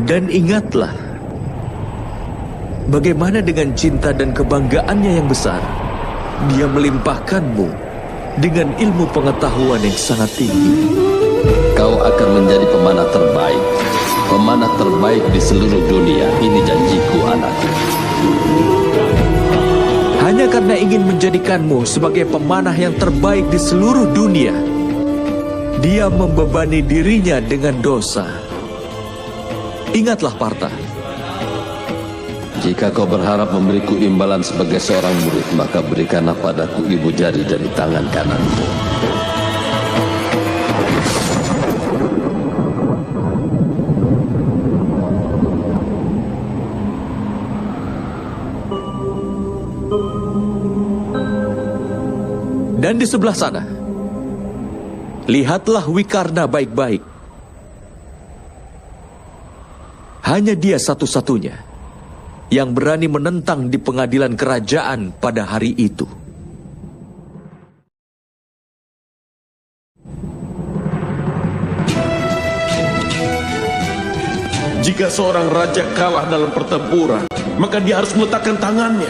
Dan ingatlah, bagaimana dengan cinta dan kebanggaannya yang besar, dia melimpahkanmu dengan ilmu pengetahuan yang sangat tinggi. Kau akan menjadi pemanah terbaik di seluruh dunia. Ini janjiku, anakku. Hanya karena ingin menjadikanmu sebagai pemanah yang terbaik di seluruh dunia, dia membebani dirinya dengan dosa. Ingatlah, Partha. Jika kau berharap memberiku imbalan sebagai seorang murid, maka berikanlah padaku ibu jari dari tangan kananmu. Dan di sebelah sana, lihatlah Wikarna baik-baik. Hanya dia satu-satunya yang berani menentang di pengadilan kerajaan pada hari itu. Jika seorang raja kalah dalam pertempuran, maka dia harus meletakkan tangannya.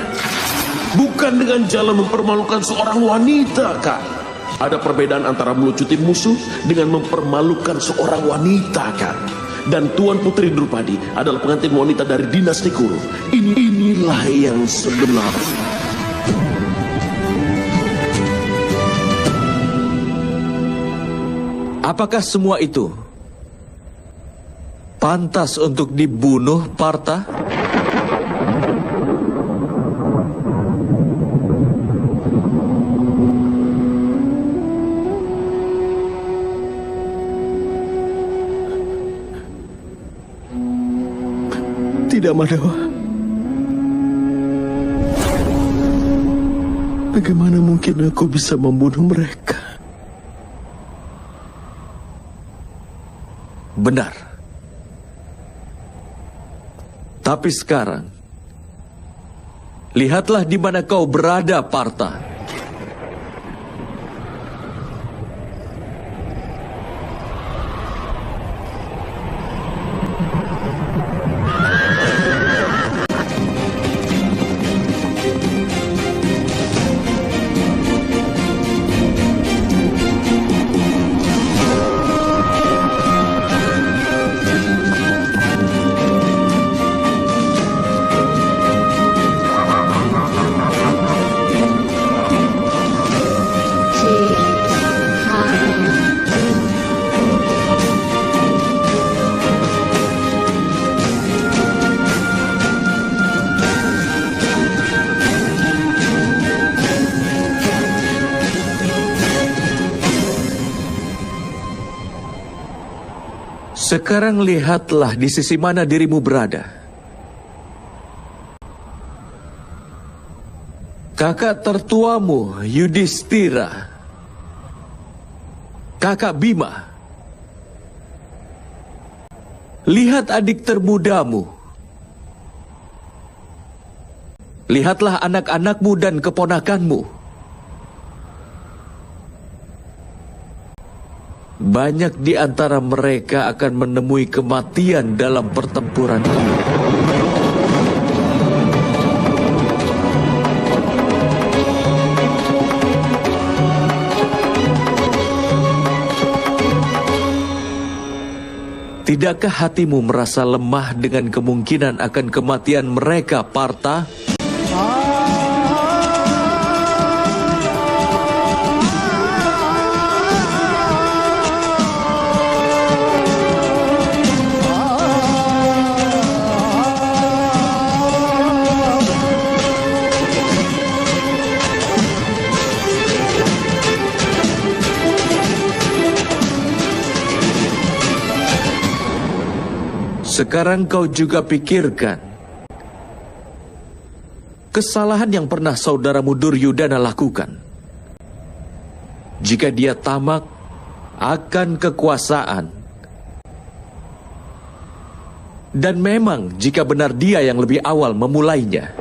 Bukan dengan jalan mempermalukan seorang wanita, Kak. Ada perbedaan antara melucuti musuh dengan mempermalukan seorang wanita, Kak. Dan Tuan Putri Drupadi adalah pengantin wanita dari dinasti Kuru. Inilah yang sebenarnya. Apakah semua itu pantas untuk dibunuh, Partha? Tidak, Madhawa. Bagaimana mungkin aku bisa membunuh mereka? Benar. Tapi sekarang, lihatlah di mana kau berada, Partha. Sekarang lihatlah di sisi mana dirimu berada. Kakak tertuamu, Yudhistira. Kakak Bima. Lihat adik termudamu. Lihatlah anak-anakmu dan keponakanmu. Banyak di antara mereka akan menemui kematian dalam pertempuran ini. Tidakkah hatimu merasa lemah dengan kemungkinan akan kematian mereka, Partha? Sekarang kau juga pikirkan kesalahan yang pernah saudaramu Duryudana lakukan. Jika dia tamak akan kekuasaan, dan memang jika benar dia yang lebih awal memulainya.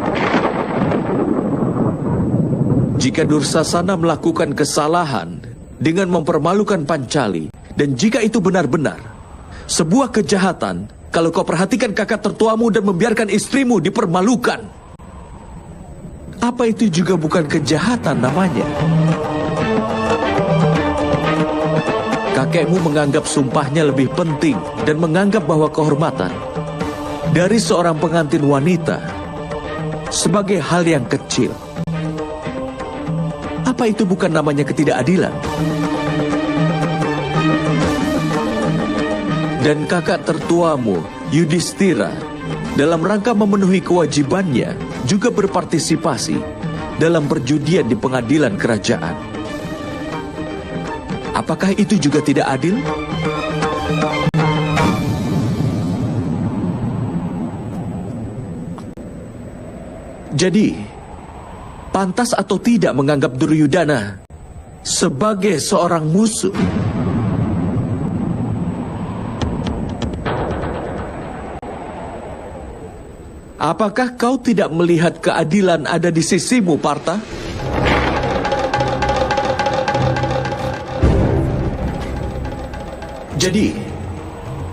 Jika Dursasana melakukan kesalahan dengan mempermalukan Pancali, dan jika itu benar-benar sebuah kejahatan, kalau kau perhatikan kakak tertuamu dan membiarkan istrimu dipermalukan. Apa itu juga bukan kejahatan namanya? Kakekmu menganggap sumpahnya lebih penting dan menganggap bahwa kehormatan dari seorang pengantin wanita sebagai hal yang kecil. Apa itu bukan namanya ketidakadilan? Dan kakak tertuamu, Yudhistira, dalam rangka memenuhi kewajibannya, juga berpartisipasi dalam perjudian di pengadilan kerajaan. Apakah itu juga tidak adil? Jadi, pantas atau tidak menganggap Duryudana sebagai seorang musuh? Apakah kau tidak melihat keadilan ada di sisimu, Partha? Jadi,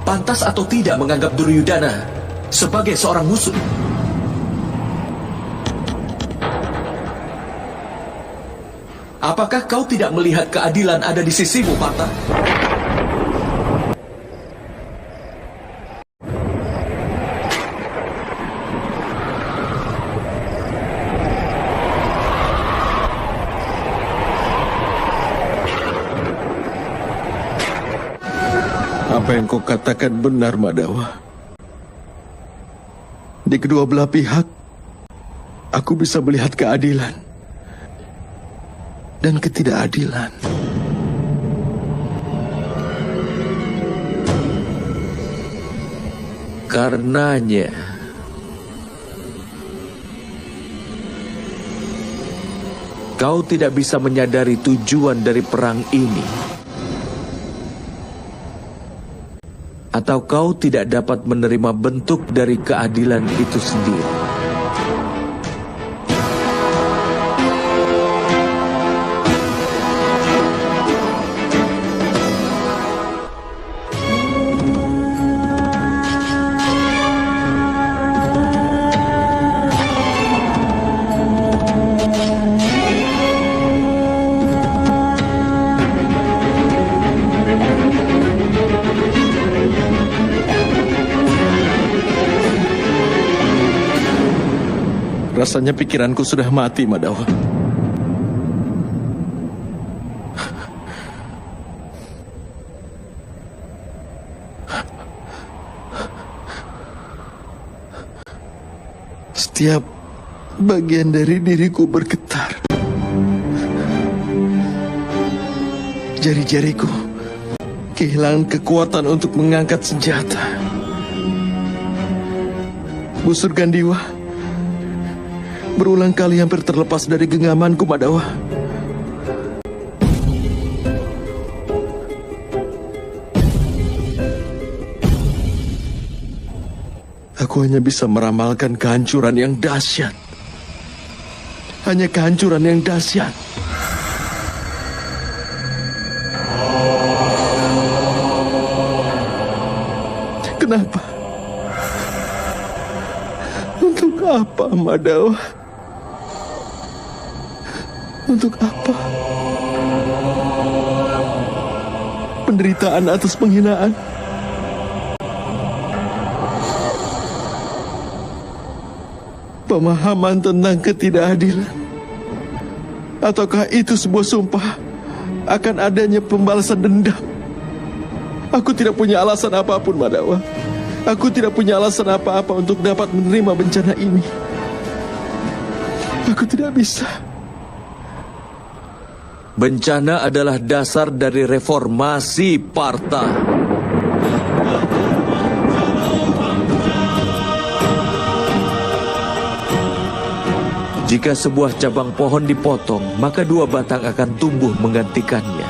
pantas atau tidak menganggap Duryudana sebagai seorang musuh? Apakah kau tidak melihat keadilan ada di sisimu, Partha? Apa yang kau katakan benar, Madawa. Di kedua belah pihak, aku bisa melihat keadilan dan ketidakadilan. Karenanya, kau tidak bisa menyadari tujuan dari perang ini. Atau kau tidak dapat menerima bentuk dari keadilan itu sendiri. Rasanya pikiranku sudah mati, Madawa. Setiap bagian dari diriku bergetar. Jari-jariku kehilangan kekuatan untuk mengangkat senjata. Busur Gandiwa berulang kali hampir terlepas dari genggamanku, Madawa. Aku hanya bisa meramalkan kehancuran yang dahsyat. Hanya kehancuran yang dahsyat. Kenapa? Untuk apa, Madawa? Untuk apa? Penderitaan atas penghinaan? Pemahaman tentang ketidakadilan? Ataukah itu sebuah sumpah akan adanya pembalasan dendam? Aku tidak punya alasan apapun, Madawa. Aku tidak punya alasan apa-apa untuk dapat menerima bencana ini. Aku tidak bisa. Bencana adalah dasar dari reformasi, Partha. Jika sebuah cabang pohon dipotong, maka dua batang akan tumbuh menggantikannya.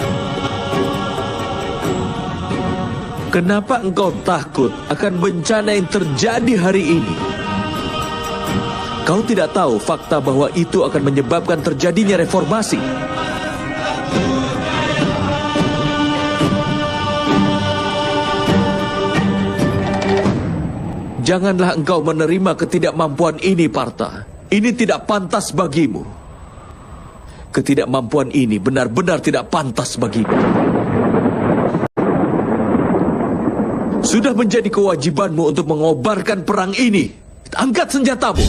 Kenapa engkau takut akan bencana yang terjadi hari ini? Kau tidak tahu fakta bahwa itu akan menyebabkan terjadinya reformasi. Janganlah engkau menerima ketidakmampuan ini, Partha. Ini tidak pantas bagimu. Ketidakmampuan ini benar-benar tidak pantas bagimu. Sudah menjadi kewajibanmu untuk mengobarkan perang ini. Angkat senjatamu.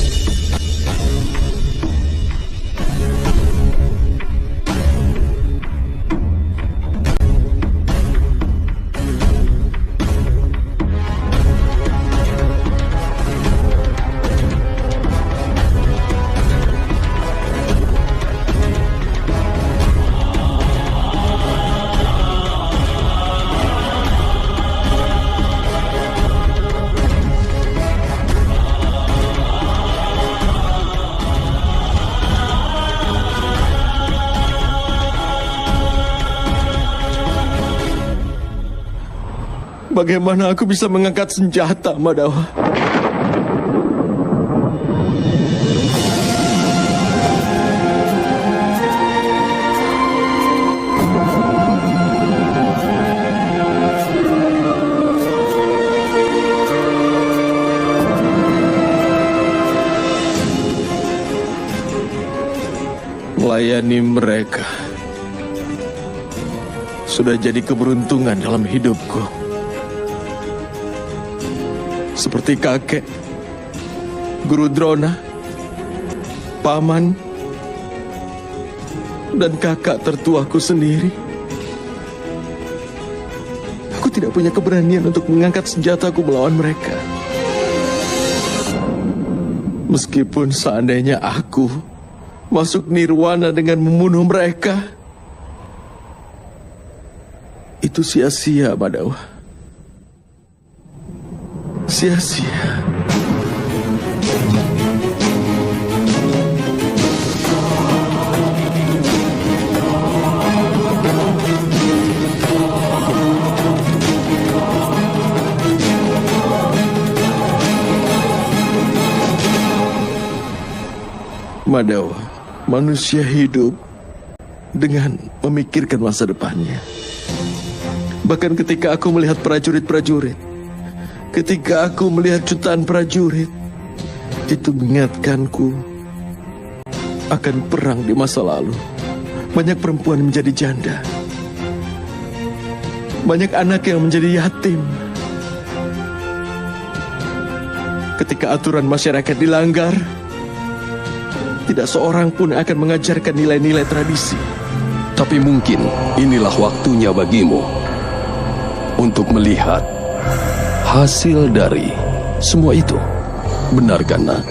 Bagaimana aku bisa mengangkat senjata, Madawa? Melayani mereka sudah jadi keberuntungan dalam hidupku. Seperti kakek, Guru Drona, paman, dan kakak tertuaku sendiri. Aku tidak punya keberanian untuk mengangkat senjataku melawan mereka. Meskipun seandainya aku masuk nirwana dengan membunuh mereka, itu sia-sia, Madawa. Sia-sia. Madawa, manusia hidup dengan memikirkan masa depannya. Bahkan ketika aku melihat prajurit-prajurit, ketika aku melihat jutaan prajurit, itu mengingatkanku akan perang di masa lalu. Banyak perempuan menjadi janda. Banyak anak yang menjadi yatim. Ketika aturan masyarakat dilanggar, tidak seorang pun akan mengajarkan nilai-nilai tradisi. Tapi mungkin inilah waktunya bagimu untuk melihat hasil dari semua itu. Benar kan, nak?